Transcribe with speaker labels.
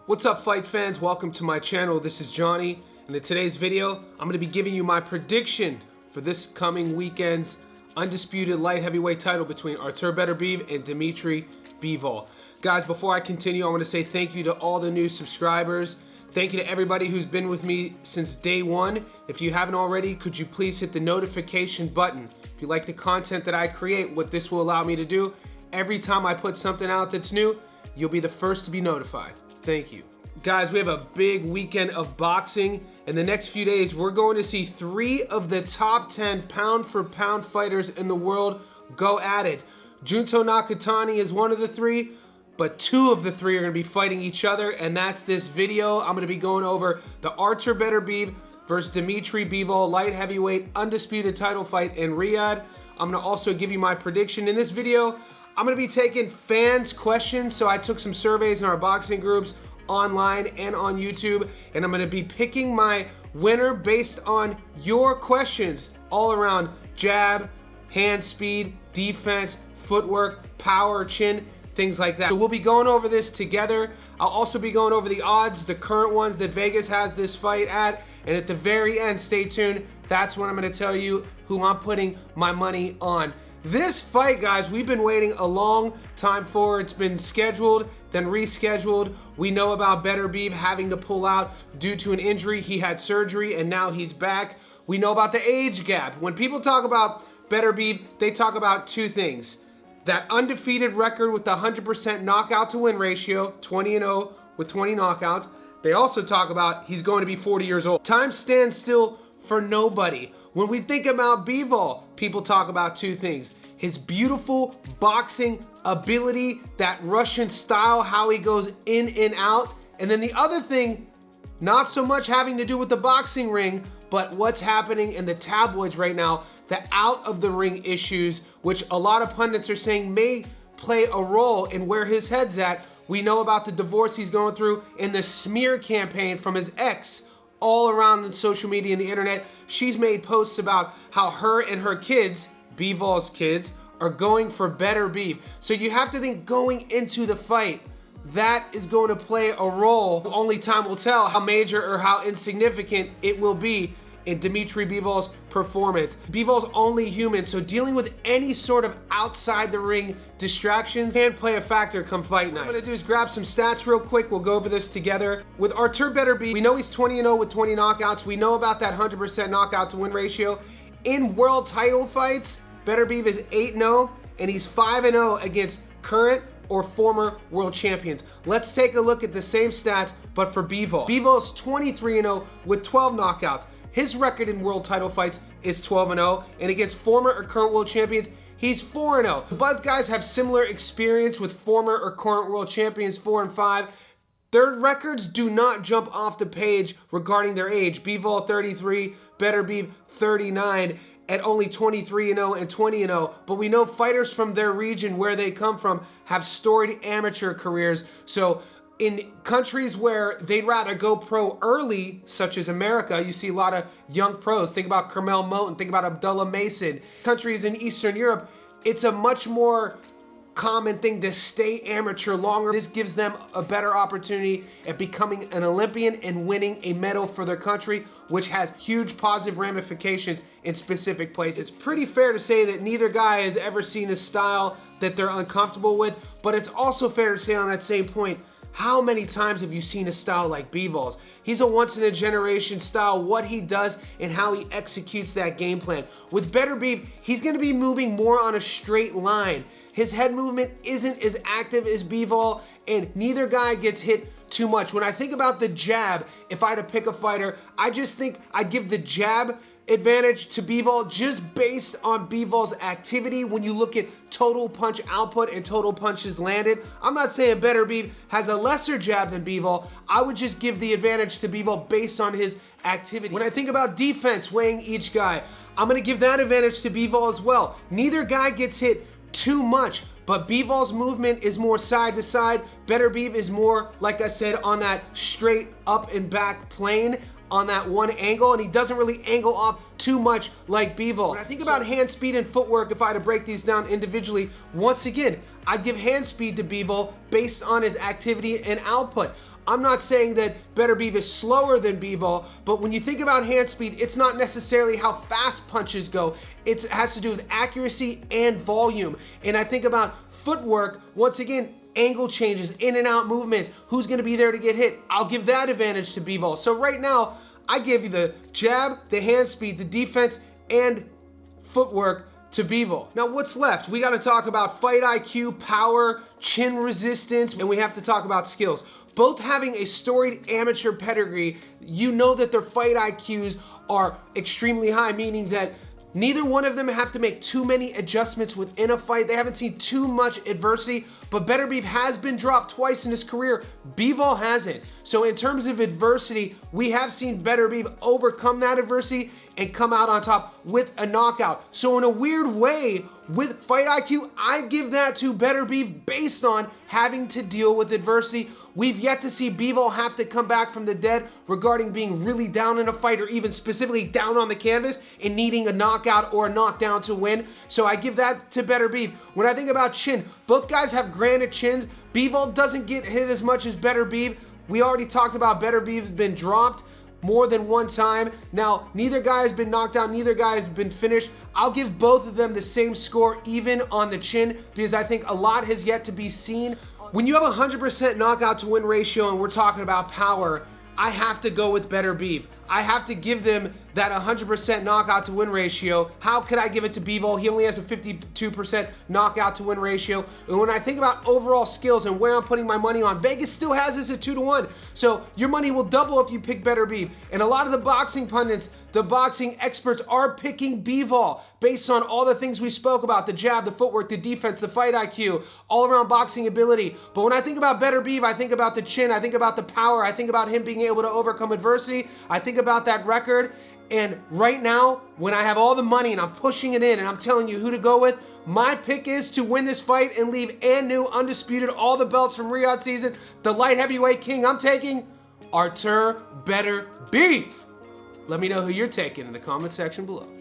Speaker 1: What's up, fight fans? Welcome to my channel. This is Johnny, and in today's video I'm going to be giving you my prediction for this coming weekend's undisputed light heavyweight title between Artur Beterbiev and Dmitry Bivol. Guys, before I continue, I want to say thank you to all the new subscribers. Thank you to everybody who's been with me since day one. If you haven't already, could you please hit the notification button? If you like the content that I create, what this will allow me to do, every time I put something out that's new, you'll be the first to be notified. Thank you. Guys, we have a big weekend of boxing. In the next few days, we're going to see 3 of the top 10 pound-for-pound fighters in the world go at it. Junto Nakatani is one of the 3, but 2 of the 3 are going to be fighting each other, and that's this video. I'm going to be going over the Artur Beterbiev versus Dmitry Bivol light heavyweight undisputed title fight in Riyadh. I'm going to also give you my prediction. In this video, I'm going to be taking fans' questions, so I took some surveys in our boxing groups online and on YouTube, and I'm going to be picking my winner based on your questions all around jab, hand speed, defense, footwork, power, chin, things like that. So we'll be going over this together. I'll also be going over the odds, the current ones that Vegas has this fight at, and at the very end, stay tuned. That's when I'm going to tell you who I'm putting my money on. This fight, guys, we've been waiting a long time for. It's been scheduled, then rescheduled. We know about Beterbiev having to pull out due to an injury. He had surgery, and now he's back. We know about the age gap. When people talk about Beterbiev, they talk about 2 things. That undefeated record with the 100% knockout to win ratio, 20-0 with 20 knockouts. They also talk about he's going to be 40 years old. Time stands still for nobody. When we think about Bivol, people talk about 2 things. His beautiful boxing ability, that Russian style, how he goes in and out. And then the other thing, not so much having to do with the boxing ring, but what's happening in the tabloids right now, the out of the ring issues, which a lot of pundits are saying may play a role in where his head's at. We know about the divorce he's going through and the smear campaign from his ex all around the social media and the internet. She's made posts about how her and her kids, Bivol's kids, are going for Beterbiev. So you have to think going into the fight, that is going to play a role. Only time will tell how major or how insignificant it will be in Dmitry Bivol's performance. Bivol's only human, so dealing with any sort of outside the ring distractions can play a factor come fight night. What I'm gonna do is grab some stats real quick. We'll go over this together. With Artur Beterbiev, we know he's 20-0 with 20 knockouts. We know about that 100% knockout to win ratio. In world title fights, Beterbiev is 8-0, and he's 5-0 against current or former world champions. Let's take a look at the same stats, but for Bivol. Bivol's 23-0 with 12 knockouts. His record in world title fights is 12-0, and against former or current world champions, he's 4-0. Both guys have similar experience with former or current world champions, 4 and 5. Their records do not jump off the page regarding their age. Bivol 33, Beterbiev 39, at only 23-0 and 20-0. But we know fighters from their region, where they come from, have storied amateur careers. So in countries where they'd rather go pro early, such as America, you see a lot of young pros. Think about Carmel Moten, think about Abdullah Mason. Countries in Eastern Europe, it's a much more common thing to stay amateur longer. This gives them a better opportunity at becoming an Olympian and winning a medal for their country, which has huge positive ramifications in specific places. It's pretty fair to say that neither guy has ever seen a style that they're uncomfortable with, but it's also fair to say on that same point, how many times have you seen a style like Bivol's? He's a once-in-a-generation style, what he does and how he executes that game plan. With Beterbiev, he's gonna be moving more on a straight line. His head movement isn't as active as Bivol, and neither guy gets hit too much. When I think about the jab, if I had to pick a fighter, I just think I'd give the jab advantage to Bivol just based on Bivol's activity. When you look at total punch output and total punches landed, I'm not saying Beterbiev has a lesser jab than Bivol. I would just give the advantage to Bivol based on his activity. When I think about defense, weighing each guy, I'm gonna give that advantage to Bivol as well. Neither guy gets hit too much, but Bivol's movement is more side to side. Beterbiev is more, like I said, on that straight up and back plane, on that one angle, and he doesn't really angle off too much like Bivol. When I think about hand speed and footwork, if I had to break these down individually, once again, I'd give hand speed to Bivol based on his activity and output. I'm not saying that Beterbiev is slower than Bivol, but when you think about hand speed, it's not necessarily how fast punches go. It has to do with accuracy and volume. And I think about footwork, once again, angle changes, in and out movements, who's gonna be there to get hit. I'll give that advantage to Bivol. So right now, I give you the jab, the hand speed, the defense, and footwork to Bivol. Now what's left? We gotta talk about fight IQ, power, chin resistance, and we have to talk about skills. Both having a storied amateur pedigree, you know that their fight IQs are extremely high, meaning that neither one of them have to make too many adjustments within a fight. They haven't seen too much adversity, but Beterbiev has been dropped twice in his career. Bivol hasn't. So in terms of adversity, we have seen Beterbiev overcome that adversity and come out on top with a knockout. So in a weird way, with fight IQ, I give that to Beterbiev based on having to deal with adversity. We've yet to see Bivol have to come back from the dead regarding being really down in a fight, or even specifically down on the canvas and needing a knockout or a knockdown to win. So I give that to Beterbiev. When I think about chin, both guys have granite chins. Bivol doesn't get hit as much as Beterbiev. We already talked about Beterbiev's been dropped more than one time. Now, neither guy has been knocked out, neither guy has been finished. I'll give both of them the same score, even on the chin, because I think a lot has yet to be seen. When you have a 100% knockout to win ratio and we're talking about power, I have to go with Beterbiev. I have to give them that 100% knockout to win ratio. How could I give it to Bivol? He only has a 52% knockout to win ratio. And when I think about overall skills and where I'm putting my money on, Vegas still has this at 2-1. So your money will double if you pick Beterbiev. And a lot of the boxing pundits, the boxing experts are picking Bivol based on all the things we spoke about, the jab, the footwork, the defense, the fight IQ, all around boxing ability. But when I think about Beterbiev, I think about the chin, I think about the power, I think about him being able to overcome adversity, I think about that record. And right now, when I have all the money and I'm pushing it in and I'm telling you who to go with, my pick is to win this fight and leave Anu undisputed, all the belts from Riyadh season, the light heavyweight king. I'm taking Artur Beterbiev. Let me know who you're taking in the comment section below.